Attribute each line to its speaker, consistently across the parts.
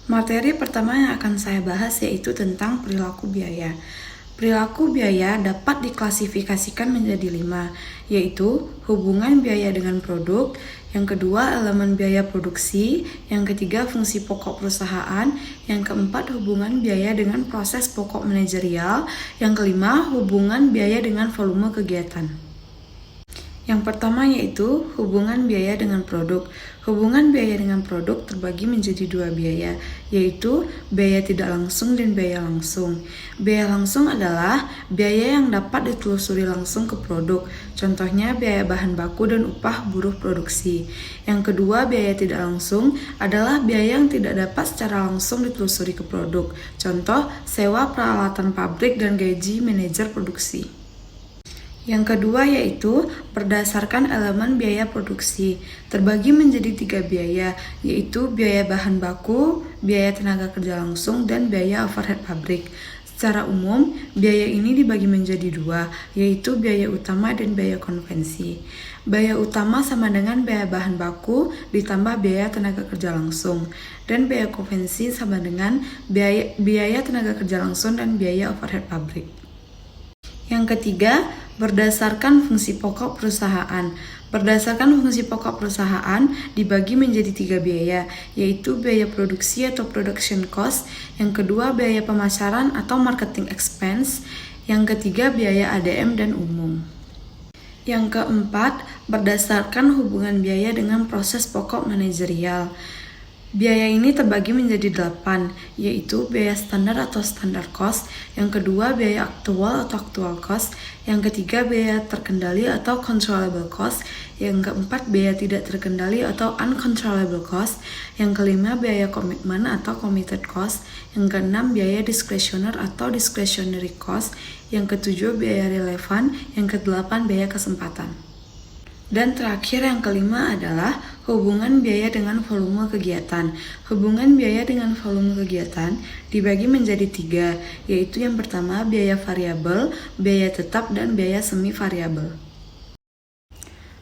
Speaker 1: Materi pertama yang akan saya bahas yaitu tentang perilaku biaya. Perilaku biaya dapat diklasifikasikan menjadi 5, yaitu hubungan biaya dengan produk, yang kedua elemen biaya produksi, yang ketiga fungsi pokok perusahaan, yang keempat hubungan biaya dengan proses pokok manajerial, yang kelima hubungan biaya dengan volume kegiatan. Yang pertama yaitu hubungan biaya dengan produk. Hubungan biaya dengan produk terbagi menjadi 2 biaya, yaitu biaya tidak langsung dan biaya langsung. Biaya langsung adalah biaya yang dapat ditelusuri langsung ke produk, contohnya biaya bahan baku dan upah buruh produksi. Yang kedua, biaya tidak langsung adalah biaya yang tidak dapat secara langsung ditelusuri ke produk, contoh sewa peralatan pabrik dan gaji manajer produksi. Yang kedua yaitu berdasarkan elemen biaya produksi, terbagi menjadi 3 biaya, yaitu biaya bahan baku, biaya tenaga kerja langsung, dan biaya overhead pabrik. Secara umum, biaya ini dibagi menjadi 2, yaitu biaya utama dan biaya konvensi. Biaya utama sama dengan biaya bahan baku ditambah biaya tenaga kerja langsung, dan biaya konvensi sama dengan biaya tenaga kerja langsung dan biaya overhead pabrik. Yang ketiga, berdasarkan fungsi pokok perusahaan. Berdasarkan fungsi pokok perusahaan dibagi menjadi 3 biaya, yaitu biaya produksi atau production cost, yang kedua biaya pemasaran atau marketing expense, yang ketiga biaya ADM dan umum. Yang keempat, berdasarkan hubungan biaya dengan proses pokok manajerial. Biaya ini terbagi menjadi 8, yaitu biaya standar atau standard cost, yang kedua biaya aktual atau actual cost, yang ketiga biaya terkendali atau controllable cost, yang keempat biaya tidak terkendali atau uncontrollable cost, yang kelima biaya komitmen atau committed cost, yang keenam biaya discretionary atau discretionary cost, yang ketujuh biaya relevan, yang kedelapan biaya kesempatan. Dan terakhir yang kelima adalah hubungan biaya dengan volume kegiatan. Hubungan biaya dengan volume kegiatan dibagi menjadi 3, yaitu yang pertama biaya variabel, biaya tetap, dan biaya semi variabel.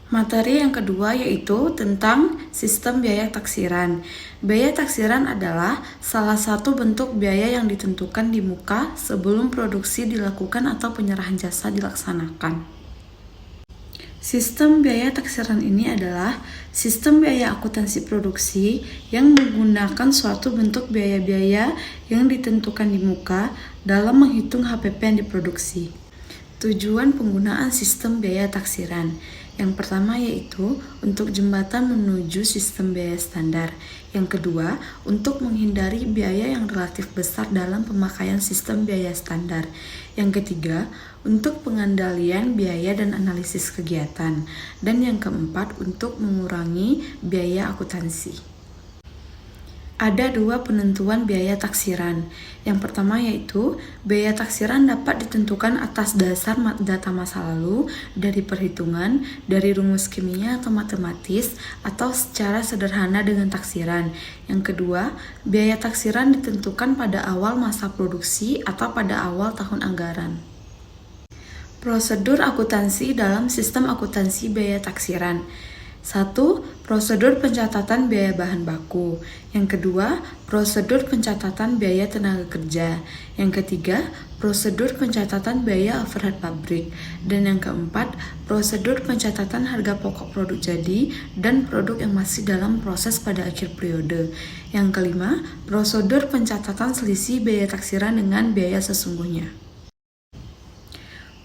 Speaker 1: Materi yang kedua yaitu tentang sistem biaya taksiran. Biaya taksiran adalah salah satu bentuk biaya yang ditentukan di muka sebelum produksi dilakukan atau penyerahan jasa dilaksanakan. Sistem biaya taksiran ini adalah sistem biaya akuntansi produksi yang menggunakan suatu bentuk biaya-biaya yang ditentukan di muka dalam menghitung HPP yang diproduksi. Tujuan penggunaan sistem biaya taksiran. Yang pertama yaitu untuk jembatan menuju sistem biaya standar. Yang kedua, untuk menghindari biaya yang relatif besar dalam pemakaian sistem biaya standar. Yang ketiga, untuk pengandalian biaya dan analisis kegiatan. Dan yang keempat, untuk mengurangi biaya akuntansi. Ada 2 penentuan biaya taksiran. Yang pertama yaitu, biaya taksiran dapat ditentukan atas dasar data masa lalu, dari perhitungan, dari rumus kimia atau matematis, atau secara sederhana dengan taksiran. Yang kedua, biaya taksiran ditentukan pada awal masa produksi atau pada awal tahun anggaran. Prosedur akuntansi dalam sistem akuntansi biaya taksiran. 1. Prosedur pencatatan biaya bahan baku. Yang kedua, prosedur pencatatan biaya tenaga kerja. Yang ketiga, prosedur pencatatan biaya overhead pabrik. Dan yang keempat, prosedur pencatatan harga pokok produk jadi dan produk yang masih dalam proses pada akhir periode. Yang kelima, prosedur pencatatan selisih biaya taksiran dengan biaya sesungguhnya.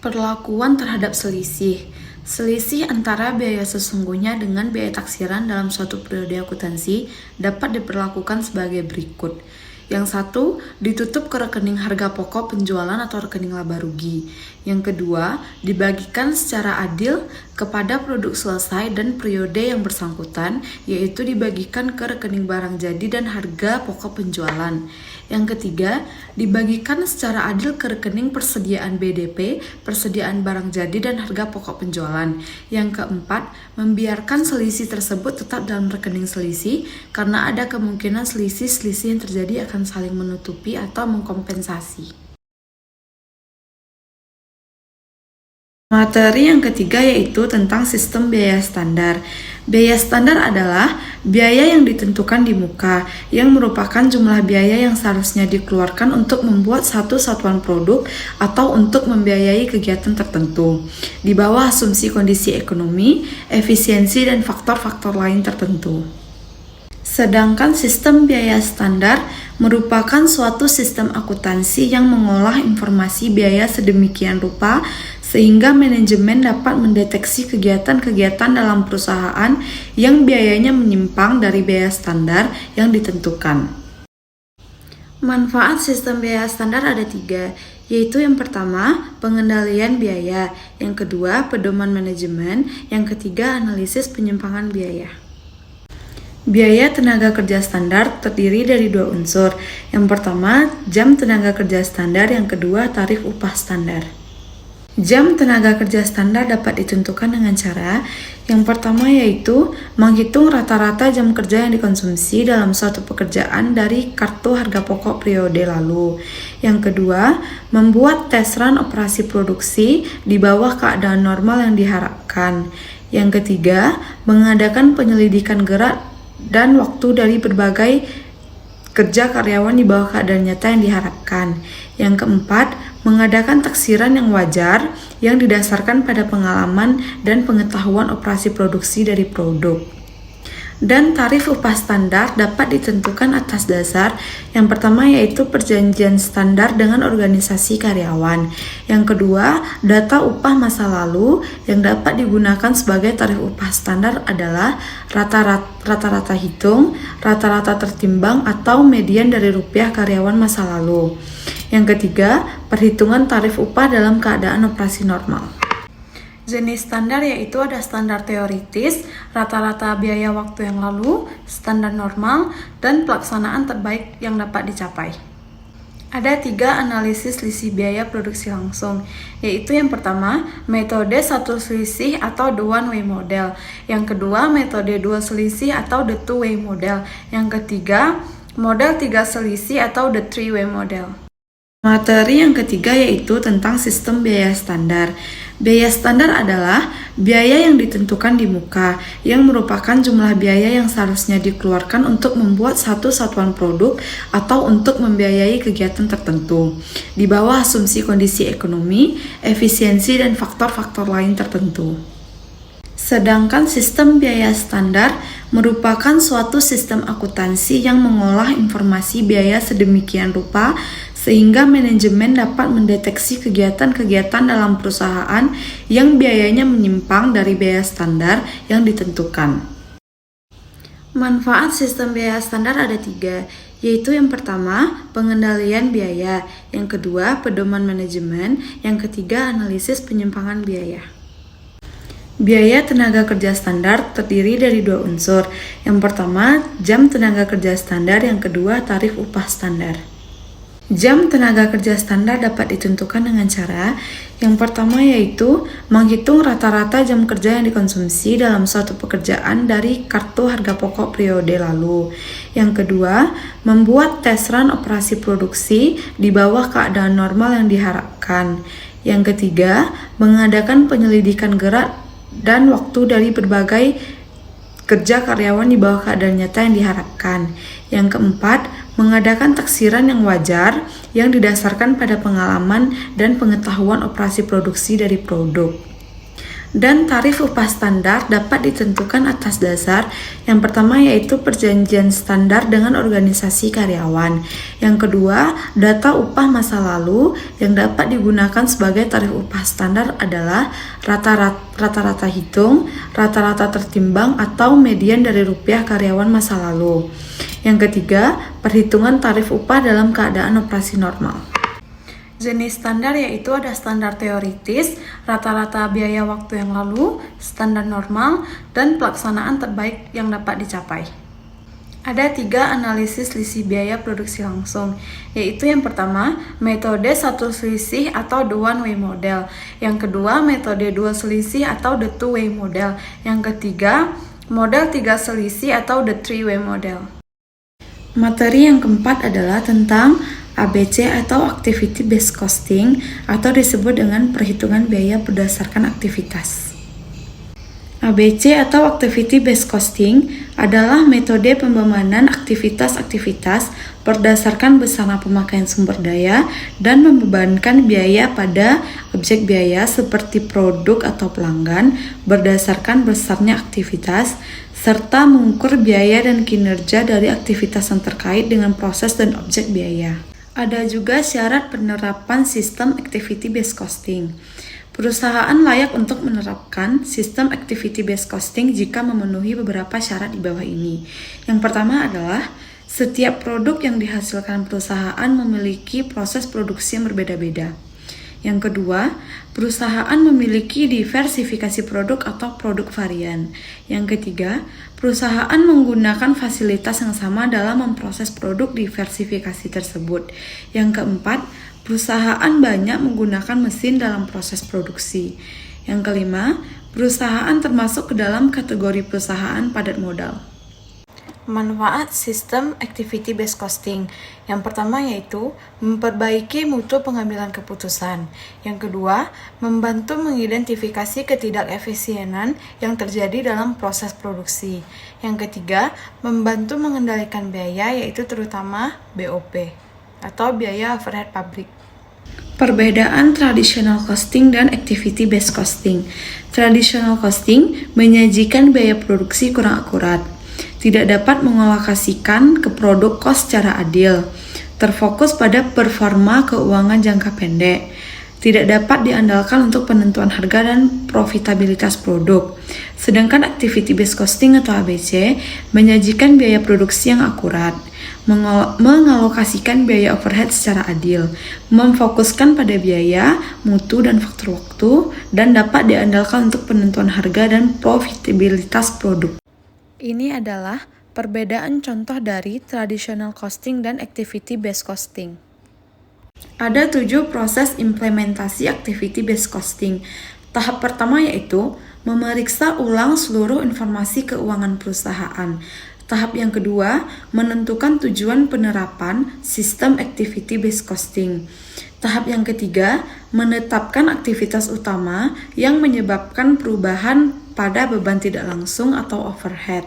Speaker 1: Perlakuan terhadap selisih. Selisih antara biaya sesungguhnya dengan biaya taksiran dalam suatu periode akuntansi dapat diperlakukan sebagai berikut. Yang satu, ditutup ke rekening harga pokok penjualan atau rekening laba rugi. Yang kedua, dibagikan secara adil kepada produk selesai dan periode yang bersangkutan, yaitu dibagikan ke rekening barang jadi dan harga pokok penjualan. Yang ketiga, dibagikan secara adil ke rekening persediaan BDP, persediaan barang jadi dan harga pokok penjualan. Yang keempat, membiarkan selisih tersebut tetap dalam rekening selisih karena ada kemungkinan selisih-selisih yang terjadi akan saling menutupi atau mengkompensasi. Materi yang ketiga yaitu tentang sistem biaya standar. Biaya standar adalah biaya yang ditentukan di muka, yang merupakan jumlah biaya yang seharusnya dikeluarkan untuk membuat satu satuan produk atau untuk membiayai kegiatan tertentu, di bawah asumsi kondisi ekonomi, efisiensi, dan faktor-faktor lain tertentu. Sedangkan sistem biaya standar merupakan suatu sistem akuntansi yang mengolah informasi biaya sedemikian rupa sehingga manajemen dapat mendeteksi kegiatan-kegiatan dalam perusahaan yang biayanya menyimpang dari biaya standar yang ditentukan. Manfaat sistem biaya standar ada 3, yaitu yang pertama, pengendalian biaya, yang kedua, pedoman manajemen, yang ketiga, analisis penyimpangan biaya. Biaya tenaga kerja standar terdiri dari 2 unsur. Yang pertama, jam tenaga kerja standar, yang kedua, tarif upah standar. Jam tenaga kerja standar dapat ditentukan dengan cara yang pertama yaitu menghitung rata-rata jam kerja yang dikonsumsi dalam suatu pekerjaan dari kartu harga pokok periode lalu. Yang kedua, membuat tes run operasi produksi di bawah keadaan normal yang diharapkan. Yang ketiga, mengadakan penyelidikan gerak dan waktu dari berbagai kerja karyawan di bawah keadaan nyata yang diharapkan. Yang keempat, mengadakan taksiran yang wajar yang didasarkan pada pengalaman dan pengetahuan operasi produksi dari produk. Dan tarif upah standar dapat ditentukan atas dasar yang pertama yaitu perjanjian standar dengan organisasi karyawan. Yang kedua, data upah masa lalu yang dapat digunakan sebagai tarif upah standar adalah rata-rata hitung, rata-rata tertimbang atau median dari rupiah karyawan masa lalu. Yang ketiga, perhitungan tarif upah dalam keadaan operasi normal. Jenis standar yaitu ada standar teoritis, rata-rata biaya waktu yang lalu, standar normal, dan pelaksanaan terbaik yang dapat dicapai. Ada 3 analisis selisih biaya produksi langsung, yaitu yang pertama, metode satu selisih atau the one way model. Yang kedua, metode 2 selisih atau the two way model. Yang ketiga, model 3 selisih atau the three way model. Materi yang ketiga yaitu tentang sistem biaya standar. Biaya standar adalah biaya yang ditentukan di muka, yang merupakan jumlah biaya yang seharusnya dikeluarkan untuk membuat satu satuan produk atau untuk membiayai kegiatan tertentu, di bawah asumsi kondisi ekonomi, efisiensi, dan faktor-faktor lain tertentu. Sedangkan sistem biaya standar merupakan suatu sistem akuntansi yang mengolah informasi biaya sedemikian rupa sehingga manajemen dapat mendeteksi kegiatan-kegiatan dalam perusahaan yang biayanya menyimpang dari biaya standar yang ditentukan. Manfaat sistem biaya standar ada 3, yaitu yang pertama, pengendalian biaya, yang kedua, pedoman manajemen, yang ketiga, analisis penyimpangan biaya. Biaya tenaga kerja standar terdiri dari 2 unsur. Yang pertama, jam tenaga kerja standar, yang kedua, tarif upah standar. Jam tenaga kerja standar dapat ditentukan dengan cara yang pertama yaitu menghitung rata-rata jam kerja yang dikonsumsi dalam suatu pekerjaan dari kartu harga pokok periode lalu. Yang kedua, membuat tes run operasi produksi di bawah keadaan normal yang diharapkan. Yang ketiga, mengadakan penyelidikan gerak dan waktu dari berbagai kerja karyawan di bawah keadaan nyata yang diharapkan. Yang keempat, mengadakan taksiran yang wajar yang didasarkan pada pengalaman dan pengetahuan operasi produksi dari produk. Dan tarif upah standar dapat ditentukan atas dasar yang pertama yaitu perjanjian standar dengan organisasi karyawan. Yang kedua, data upah masa lalu yang dapat digunakan sebagai tarif upah standar adalah rata-rata hitung, rata-rata tertimbang atau median dari rupiah karyawan masa lalu. Yang ketiga, perhitungan tarif upah dalam keadaan operasi normal. Jenis standar yaitu ada standar teoritis, rata-rata biaya waktu yang lalu, standar normal, dan pelaksanaan terbaik yang dapat dicapai. Ada 3 analisis selisih biaya produksi langsung, yaitu yang pertama, metode satu selisih atau the one way model. Yang kedua, metode 2 selisih atau the two way model. Yang ketiga, model 3 selisih atau the three way model. Materi yang keempat adalah tentang ABC atau Activity Based Costing atau disebut dengan perhitungan biaya berdasarkan aktivitas. ABC atau Activity Based Costing adalah metode pembemanan aktivitas-aktivitas berdasarkan besaran pemakaian sumber daya dan membebankan biaya pada objek biaya seperti produk atau pelanggan berdasarkan besarnya aktivitas, serta mengukur biaya dan kinerja dari aktivitas yang terkait dengan proses dan objek biaya. Ada juga syarat penerapan sistem Activity Based Costing. Perusahaan layak untuk menerapkan sistem Activity Based Costing jika memenuhi beberapa syarat di bawah ini. Yang pertama adalah setiap produk yang dihasilkan perusahaan memiliki proses produksi yang berbeda-beda. Yang kedua, perusahaan memiliki diversifikasi produk atau produk varian. Yang ketiga, perusahaan menggunakan fasilitas yang sama dalam memproses produk diversifikasi tersebut. Yang keempat, perusahaan banyak menggunakan mesin dalam proses produksi. Yang kelima, perusahaan termasuk ke dalam kategori perusahaan padat modal. Manfaat sistem Activity Based Costing. Yang pertama yaitu memperbaiki mutu pengambilan keputusan. Yang kedua, membantu mengidentifikasi ketidakefisienan yang terjadi dalam proses produksi. Yang ketiga, membantu mengendalikan biaya yaitu terutama BOP atau biaya overhead pabrik. Perbedaan traditional costing dan activity based costing. Traditional costing menyajikan biaya produksi kurang akurat, tidak dapat mengalokasikan ke produk cost secara adil, terfokus pada performa keuangan jangka pendek, tidak dapat diandalkan untuk penentuan harga dan profitabilitas produk. Sedangkan activity based costing atau ABC menyajikan biaya produksi yang akurat, mengalokasikan biaya overhead secara adil, memfokuskan pada biaya, mutu, dan faktor waktu, dan dapat diandalkan untuk penentuan harga dan profitabilitas produk. Ini adalah perbedaan contoh dari traditional costing dan activity based costing. Ada 7 proses implementasi activity based costing. Tahap pertama yaitu memeriksa ulang seluruh informasi keuangan perusahaan. Tahap yang kedua, menentukan tujuan penerapan sistem activity based costing. Tahap yang ketiga, menetapkan aktivitas utama yang menyebabkan perubahan pada beban tidak langsung atau overhead.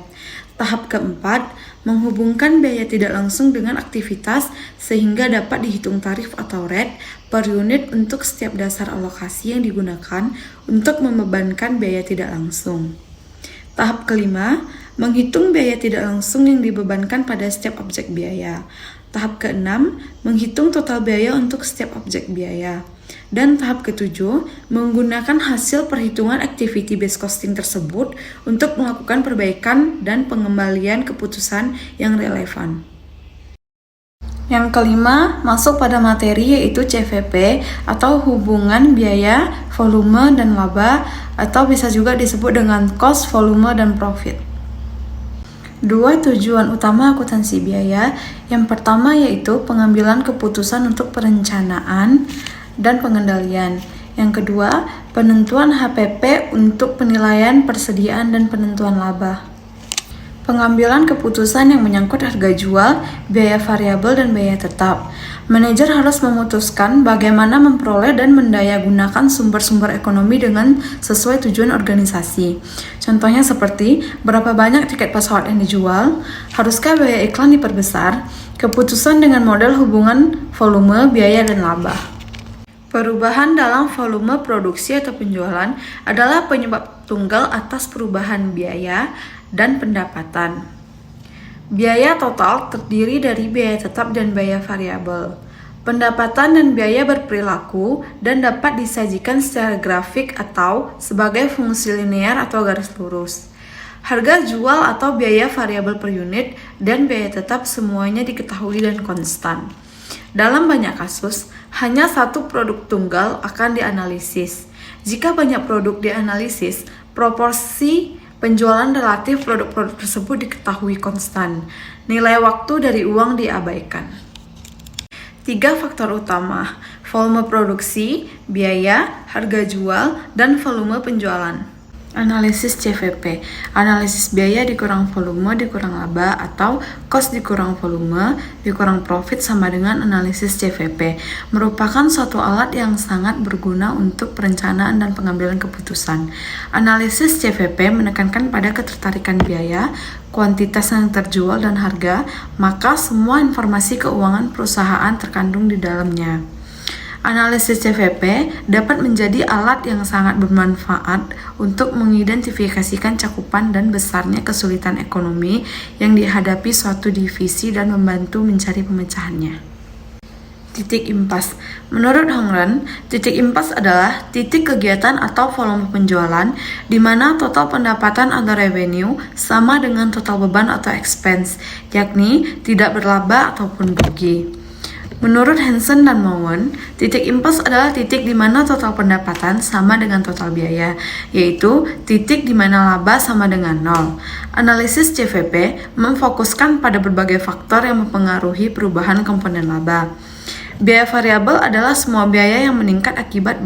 Speaker 1: Tahap keempat, menghubungkan biaya tidak langsung dengan aktivitas sehingga dapat dihitung tarif atau rate per unit untuk setiap dasar alokasi yang digunakan untuk membebankan biaya tidak langsung. Tahap kelima, menghitung biaya tidak langsung yang dibebankan pada setiap objek biaya. Tahap keenam, menghitung total biaya untuk setiap objek biaya. Dan tahap ketujuh, menggunakan hasil perhitungan activity based costing tersebut untuk melakukan perbaikan dan pengembalian keputusan yang relevan. Yang kelima, masuk pada materi yaitu CVP atau hubungan biaya, volume, dan laba, atau bisa juga disebut dengan cost, volume, dan profit. 2 tujuan utama akuntansi biaya. Yang pertama yaitu pengambilan keputusan untuk perencanaan dan pengendalian. Yang kedua, penentuan HPP untuk penilaian persediaan dan penentuan laba. Pengambilan keputusan yang menyangkut harga jual, biaya variabel, dan biaya tetap. Manajer harus memutuskan bagaimana memperoleh dan mendayagunakan sumber-sumber ekonomi dengan sesuai tujuan organisasi. Contohnya seperti berapa banyak tiket pesawat yang dijual, haruskah biaya iklan diperbesar, keputusan dengan model hubungan volume, biaya, dan laba. Perubahan dalam volume produksi atau penjualan adalah penyebab tunggal atas perubahan biaya dan pendapatan. Biaya total terdiri dari biaya tetap dan biaya variabel. Pendapatan dan biaya berperilaku dan dapat disajikan secara grafik atau sebagai fungsi linear atau garis lurus. Harga jual atau biaya variabel per unit dan biaya tetap semuanya diketahui dan konstan. Dalam banyak kasus, hanya satu produk tunggal akan dianalisis. Jika banyak produk dianalisis, proporsi penjualan relatif produk-produk tersebut diketahui konstan. Nilai waktu dari uang diabaikan. 3 faktor utama: volume produksi, biaya, harga jual, dan volume penjualan. Analisis CVP, analisis biaya dikurang volume dikurang laba atau cost dikurang volume dikurang profit sama dengan analisis CVP, merupakan suatu alat yang sangat berguna untuk perencanaan dan pengambilan keputusan. Analisis CVP menekankan pada ketertarikan biaya, kuantitas yang terjual dan harga, maka semua informasi keuangan perusahaan terkandung di dalamnya. Analisis CVP dapat menjadi alat yang sangat bermanfaat untuk mengidentifikasikan cakupan dan besarnya kesulitan ekonomi yang dihadapi suatu divisi dan membantu mencari pemecahannya. Titik impas. Menurut Hongren, titik impas adalah titik kegiatan atau volume penjualan di mana total pendapatan atau revenue sama dengan total beban atau expense, yakni tidak berlaba ataupun rugi. Menurut Hansen dan Mowen, titik impas adalah titik di mana total pendapatan sama dengan total biaya, yaitu titik di mana laba sama dengan 0. Analisis CVP memfokuskan pada berbagai faktor yang mempengaruhi perubahan komponen laba. Biaya variabel adalah semua biaya yang meningkat akibat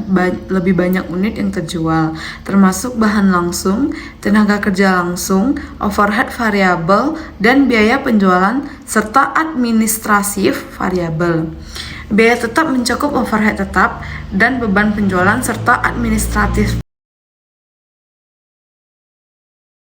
Speaker 1: lebih banyak unit yang terjual, termasuk bahan langsung, tenaga kerja langsung, overhead variabel, dan biaya penjualan, serta administratif variabel. Biaya tetap mencakup overhead tetap dan beban penjualan serta administratif